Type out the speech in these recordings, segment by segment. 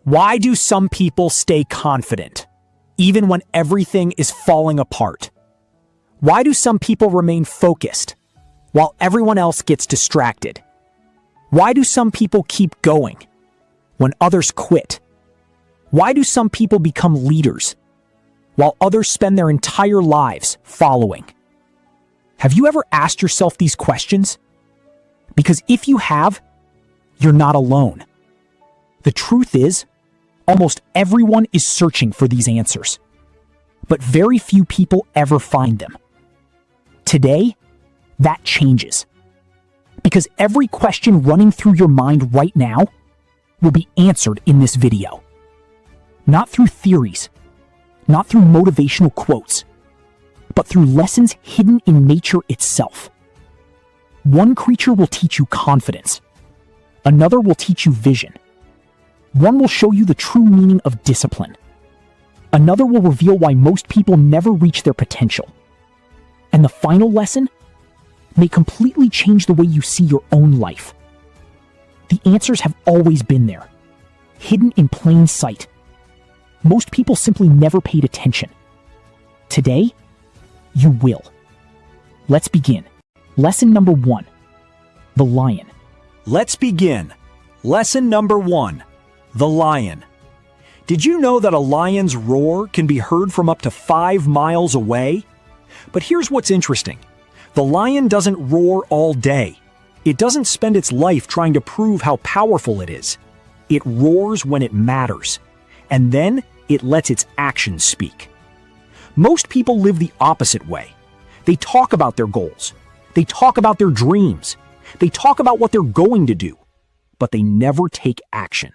Why do some people stay confident, even when everything is falling apart? Why do some people remain focused, while everyone else gets distracted? Why do some people keep going, when others quit? Why do some people become leaders, while others spend their entire lives following? Have you ever asked yourself these questions? Because if you have, you're not alone. The truth is, almost everyone is searching for these answers, but very few people ever find them. Today, that changes. Because every question running through your mind right now will be answered in this video. Not through theories, not through motivational quotes, but through lessons hidden in nature itself. One creature will teach you confidence. Another will teach you vision. One will show you the true meaning of discipline. Another will reveal why most people never reach their potential. And the final lesson may completely change the way you see your own life. The answers have always been there, hidden in plain sight. Most people simply never paid attention. Today, you will. Let's begin. Lesson number 1. The lion. Let's begin. Lesson number 1. The lion. Did you know that a lion's roar can be heard from up to 5 miles away? But here's what's interesting. The lion doesn't roar all day. It doesn't spend its life trying to prove how powerful it is. It roars when it matters, and then it lets its actions speak. Most people live the opposite way. They talk about their goals. They talk about their dreams. They talk about what they're going to do, but they never take action.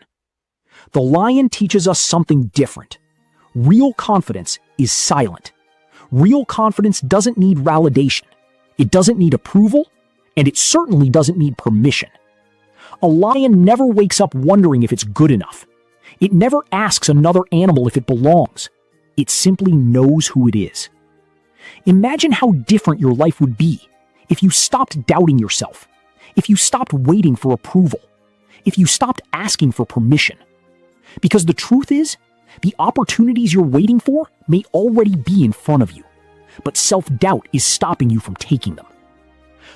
The lion teaches us something different. Real confidence is silent. Real confidence doesn't need validation. It doesn't need approval, and it certainly doesn't need permission. A lion never wakes up wondering if it's good enough. It never asks another animal if it belongs. It simply knows who it is. Imagine how different your life would be if you stopped doubting yourself, if you stopped waiting for approval, if you stopped asking for permission. Because the truth is, the opportunities you're waiting for may already be in front of you, but self-doubt is stopping you from taking them.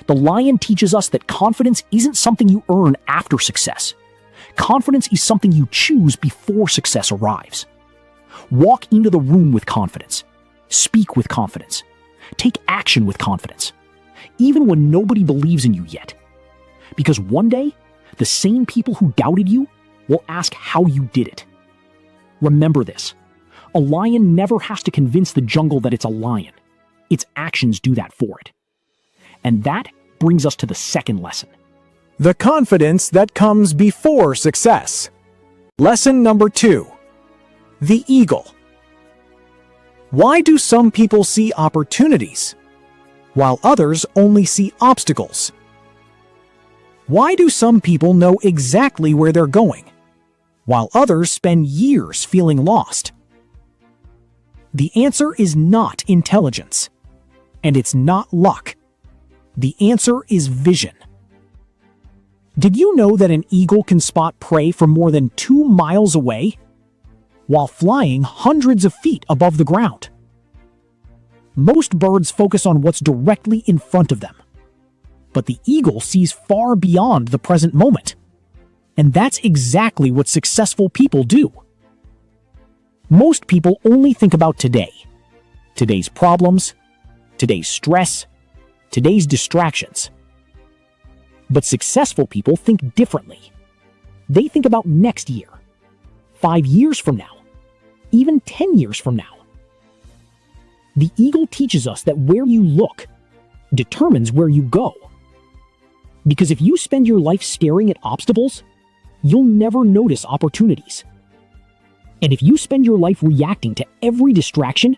The lion teaches us that confidence isn't something you earn after success. Confidence is something you choose before success arrives. Walk into the room with confidence. Speak with confidence. Take action with confidence, even when nobody believes in you yet. Because one day, the same people who doubted you will ask how you did it. Remember this. A lion never has to convince the jungle that it's a lion. Its actions do that for it. And that brings us to the second lesson. The confidence that comes before success. Lesson number 2. The eagle. Why do some people see opportunities, while others only see obstacles? Why do some people know exactly where they're going, while others spend years feeling lost? The answer is not intelligence, and it's not luck. The answer is vision. Did you know that an eagle can spot prey from more than 2 miles away, while flying hundreds of feet above the ground? Most birds focus on what's directly in front of them, but the eagle sees far beyond the present moment. And that's exactly what successful people do. Most people only think about today, today's problems, today's stress, today's distractions. But successful people think differently. They think about next year, 5 years from now, even 10 years from now. The eagle teaches us that where you look determines where you go. Because if you spend your life staring at obstacles, you'll never notice opportunities. And if you spend your life reacting to every distraction,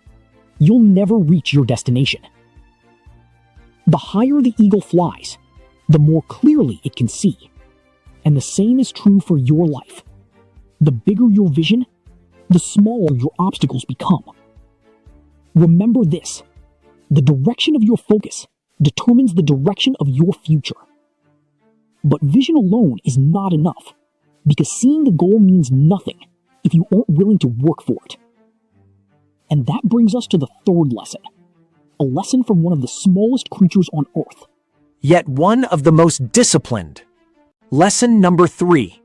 you'll never reach your destination. The higher the eagle flies, the more clearly it can see. And the same is true for your life. The bigger your vision, the smaller your obstacles become. Remember this: the direction of your focus determines the direction of your future. But vision alone is not enough, because seeing the goal means nothing if you aren't willing to work for it. And that brings us to the third lesson, a lesson from one of the smallest creatures on Earth. Yet one of the most disciplined. Lesson number 3.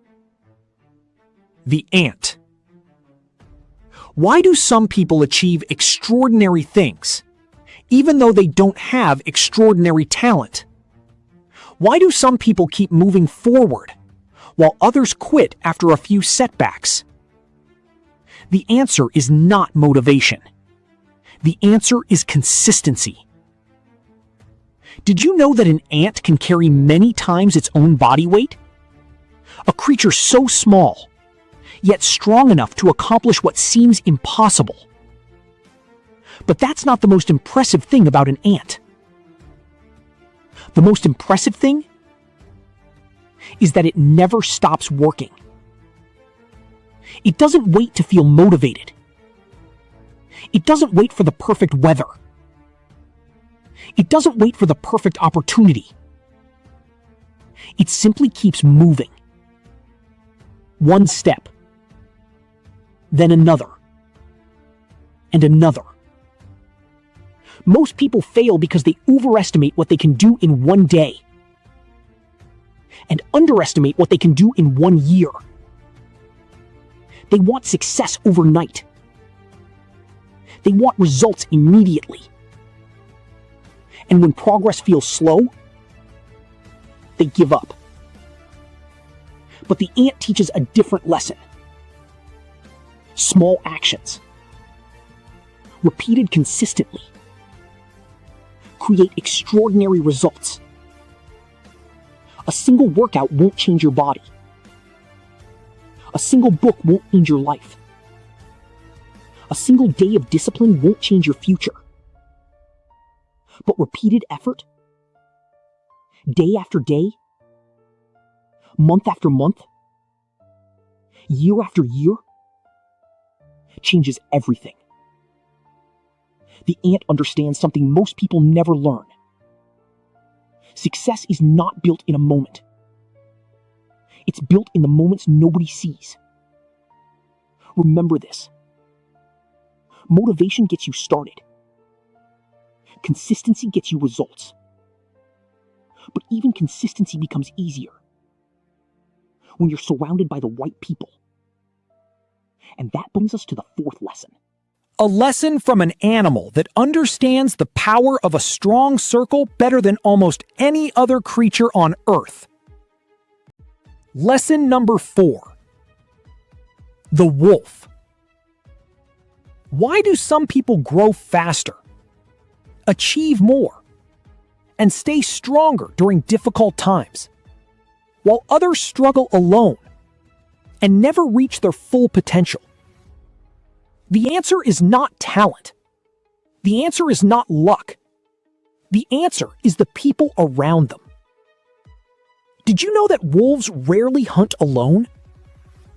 The ant. Why do some people achieve extraordinary things, even though they don't have extraordinary talent? Why do some people keep moving forward, while others quit after a few setbacks? The answer is not motivation. The answer is consistency. Did you know that an ant can carry many times its own body weight? A creature so small, yet strong enough to accomplish what seems impossible. But that's not the most impressive thing about an ant. The most impressive thing is that it never stops working. It doesn't wait to feel motivated. It doesn't wait for the perfect weather. It doesn't wait for the perfect opportunity. It simply keeps moving. One step, then another, and another. Most people fail because they overestimate what they can do in one day and underestimate what they can do in 1 year. They want success overnight. They want results immediately. And when progress feels slow, they give up. But the ant teaches a different lesson. Small actions, repeated consistently, create extraordinary results. A single workout won't change your body. A single book won't change your life. A single day of discipline won't change your future. But repeated effort, day after day, month after month, year after year, changes everything. The ant understands something most people never learn. Success is not built in a moment. It's built in the moments nobody sees. Remember this. Motivation gets you started. Consistency gets you results. But even consistency becomes easier when you're surrounded by the right people. And that brings us to the fourth lesson. A lesson from an animal that understands the power of a strong circle better than almost any other creature on Earth. Lesson number 4. The wolf. Why do some people grow faster, achieve more, and stay stronger during difficult times, while others struggle alone and never reach their full potential? The answer is not talent. The answer is not luck. The answer is the people around them. Did you know that wolves rarely hunt alone?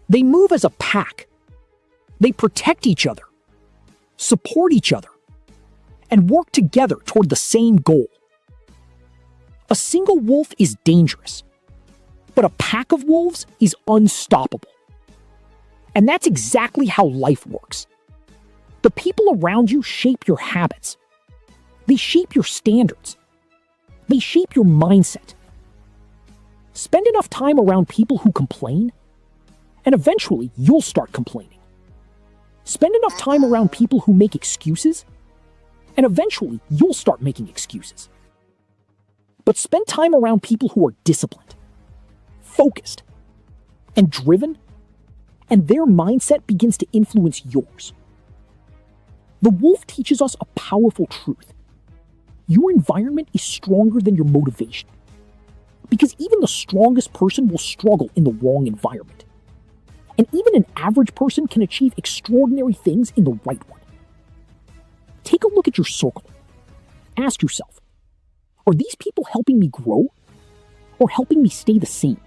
They move as a pack. They protect each other, support each other, and work together toward the same goal. A single wolf is dangerous, but a pack of wolves is unstoppable. And that's exactly how life works. The people around you shape your habits. They shape your standards. They shape your mindset. Spend enough time around people who complain, and eventually you'll start complaining. Spend enough time around people who make excuses, and eventually you'll start making excuses. But spend time around people who are disciplined, focused, and driven, and their mindset begins to influence yours. The wolf teaches us a powerful truth. Your environment is stronger than your motivation. Because even the strongest person will struggle in the wrong environment. And even an average person can achieve extraordinary things in the right one. Take a look at your circle. Ask yourself, are these people helping me grow or helping me stay the same?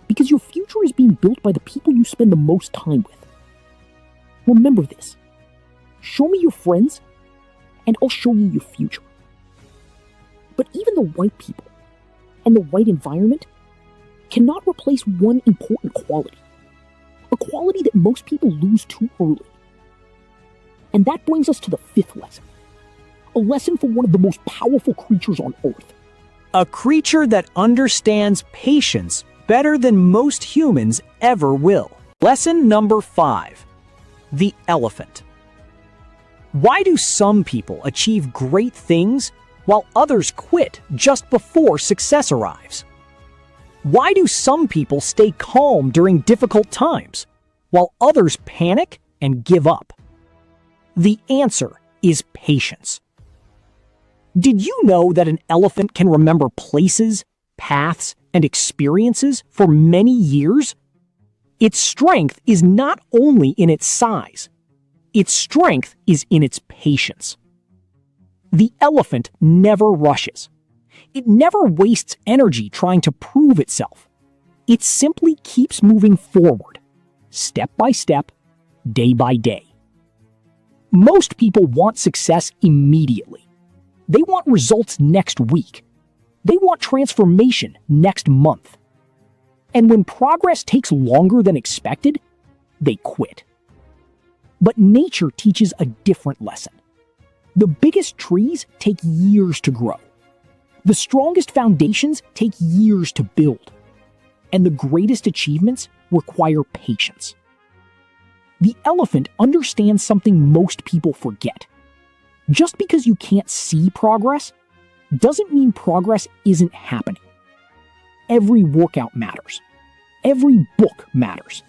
Because your future is being built by the people you spend the most time with. Remember this. Show me your friends, and I'll show you your future. But even the right people and the right environment cannot replace one important quality, a quality that most people lose too early. And that brings us to the fifth lesson, a lesson from one of the most powerful creatures on Earth. A creature that understands patience better than most humans ever will. Lesson number 5. The elephant. Why do some people achieve great things while others quit just before success arrives? Why do some people stay calm during difficult times while others panic and give up? The answer is patience. Did you know that an elephant can remember places, paths, and experiences for many years? Its strength is not only in its size, its strength is in its patience. The elephant never rushes. It never wastes energy trying to prove itself. It simply keeps moving forward, step by step, day by day. Most people want success immediately. They want results next week. They want transformation next month. And when progress takes longer than expected, they quit. But nature teaches a different lesson. The biggest trees take years to grow. The strongest foundations take years to build. And the greatest achievements require patience. The elephant understands something most people forget. Just because you can't see progress doesn't mean progress isn't happening. Every workout matters. Every book matters.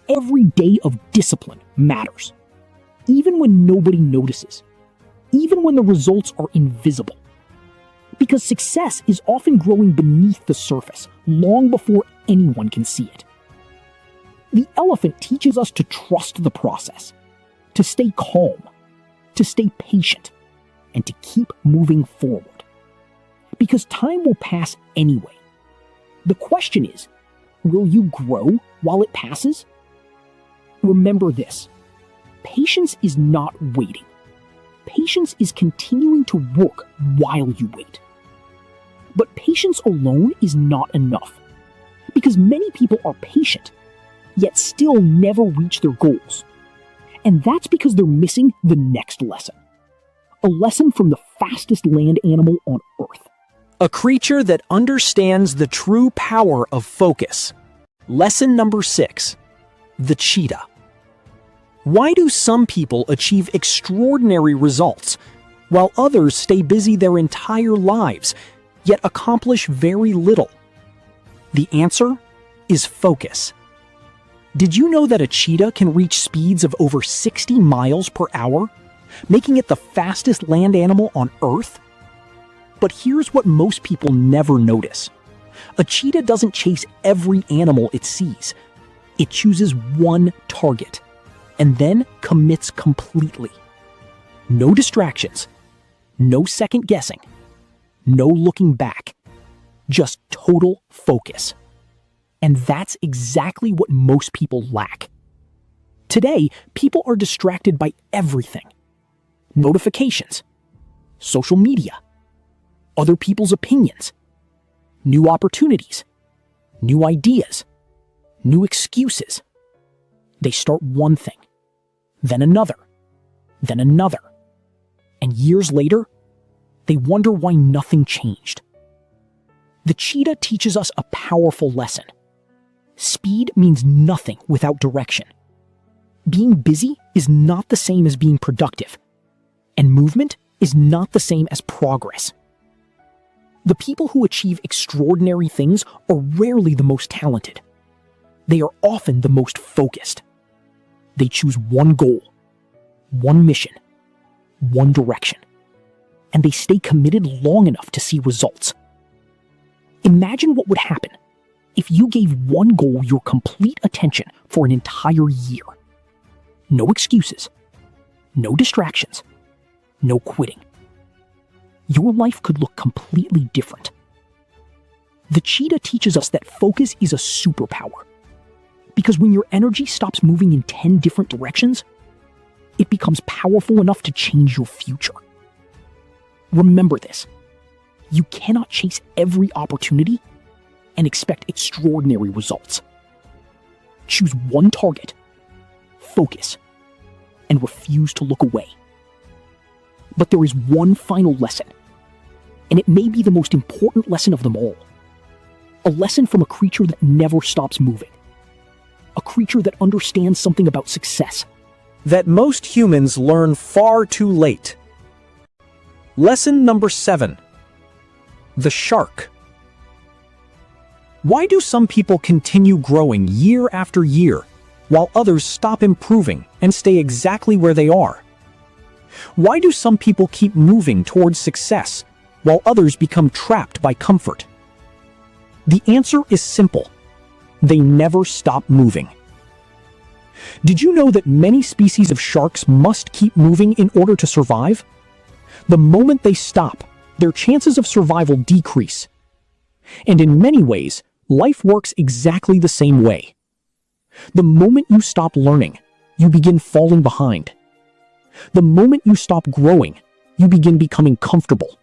Every day of discipline matters. Even when nobody notices. Even when the results are invisible. Because success is often growing beneath the surface, long before anyone can see it. The elephant teaches us to trust the process, to stay calm, to stay patient, and to keep moving forward. Because time will pass anyway. The question is, will you grow while it passes? Remember this: patience is not waiting. Patience is continuing to work while you wait. But patience alone is not enough, because many people are patient, yet still never reach their goals. And that's because they're missing the next lesson. A lesson from the fastest land animal on Earth. A creature that understands the true power of focus. Lesson number 6. The cheetah. Why do some people achieve extraordinary results, while others stay busy their entire lives, yet accomplish very little? The answer is focus. Did you know that a cheetah can reach speeds of over 60 miles per hour, making it the fastest land animal on Earth? But here's what most people never notice. A cheetah doesn't chase every animal it sees. It chooses one target, and then commits completely. No distractions, no second guessing, no looking back, just total focus. And that's exactly what most people lack. Today, people are distracted by everything. Notifications, social media, other people's opinions, new opportunities, new ideas, new excuses. They start one thing, then another, then another. And years later, they wonder why nothing changed. The cheetah teaches us a powerful lesson. Speed means nothing without direction. Being busy is not the same as being productive. And movement is not the same as progress. The people who achieve extraordinary things are rarely the most talented. They are often the most focused. They choose one goal, one mission, one direction, and they stay committed long enough to see results. Imagine what would happen if you gave one goal your complete attention for an entire year. No excuses, no distractions, no quitting. Your life could look completely different. The cheetah teaches us that focus is a superpower. Because when your energy stops moving in 10 different directions, it becomes powerful enough to change your future. Remember this: you cannot chase every opportunity and expect extraordinary results. Choose one target, focus, and refuse to look away. But there is one final lesson, and it may be the most important lesson of them all. A lesson from a creature that never stops moving. A creature that understands something about success. That most humans learn far too late. Lesson number 7. The shark. Why do some people continue growing year after year, while others stop improving and stay exactly where they are? Why do some people keep moving towards success, while others become trapped by comfort? The answer is simple. They never stop moving. Did you know that many species of sharks must keep moving in order to survive? The moment they stop, their chances of survival decrease. And in many ways, life works exactly the same way. The moment you stop learning, you begin falling behind. The moment you stop growing, you begin becoming comfortable.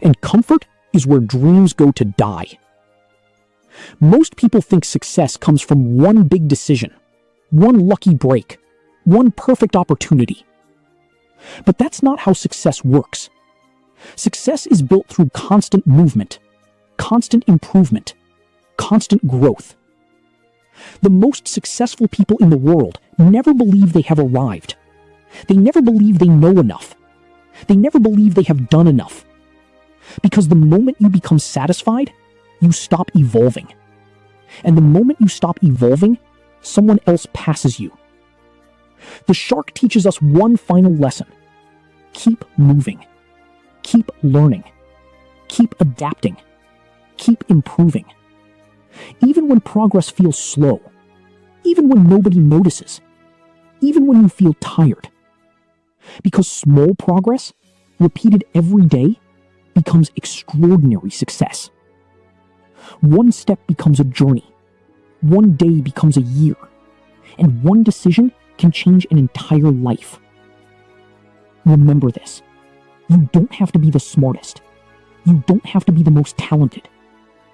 And comfort is where dreams go to die. Most people think success comes from one big decision, one lucky break, one perfect opportunity. But that's not how success works. Success is built through constant movement, constant improvement, constant growth. The most successful people in the world never believe they have arrived. They never believe they know enough. They never believe they have done enough. Because the moment you become satisfied, you stop evolving. And the moment you stop evolving, someone else passes you. The shark teaches us one final lesson. Keep moving. Keep learning. Keep adapting. Keep improving. Even when progress feels slow. Even when nobody notices. Even when you feel tired. Because small progress, repeated every day, becomes extraordinary success. One step becomes a journey. One day becomes a year. And one decision can change an entire life. Remember this. You don't have to be the smartest. You don't have to be the most talented.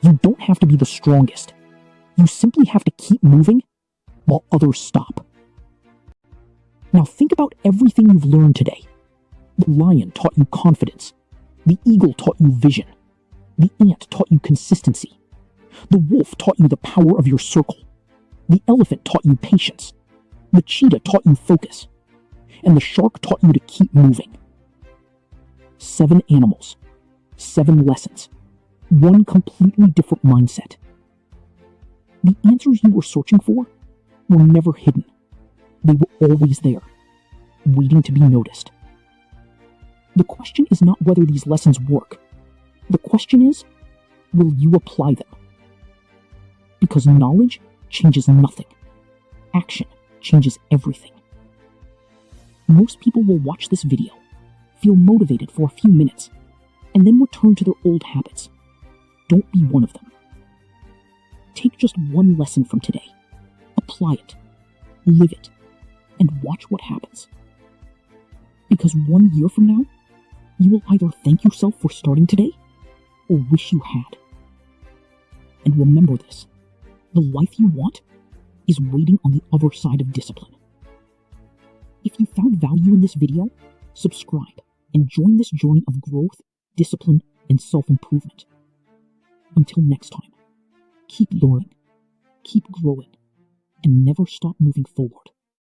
You don't have to be the strongest. You simply have to keep moving while others stop. Now think about everything you've learned today. The lion taught you confidence. The eagle taught you vision. The ant taught you consistency. The wolf taught you the power of your circle. The elephant taught you patience. The cheetah taught you focus. And the shark taught you to keep moving. 7 animals, 7 lessons, one completely different mindset. The answers you were searching for were never hidden. They were always there, waiting to be noticed. The question is not whether these lessons work. The question is, will you apply them? Because knowledge changes nothing. Action changes everything. Most people will watch this video, feel motivated for a few minutes, and then return to their old habits. Don't be one of them. Take just one lesson from today, apply it, live it, and watch what happens. Because 1 year from now, you will either thank yourself for starting today, or wish you had. And remember this, the life you want is waiting on the other side of discipline. If you found value in this video, subscribe and join this journey of growth, discipline, and self-improvement. Until next time, keep learning, keep growing, and never stop moving forward.